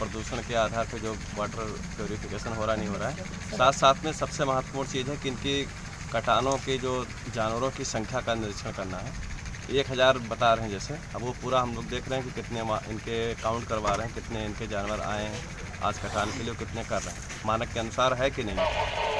प्रदूषण के आधार पे जो water purification हो रहा नहीं हो रहा है। साथ साथ में सबसे महत्वपूर्ण चीज़ है कि इनकी कटानों की जो जानवरों की संख्या का निरीक्षण करना है। 1000 बता रहे हैं जैसे, अब वो पूरा हम लोग देख रहे हैं कि कितने इनके काउंट करवा रहे हैं, कितने इनके जानवर आए हैं आज कटान के लिए, कितने कर रहे हैं, मानक के अनुसार है कि नहीं।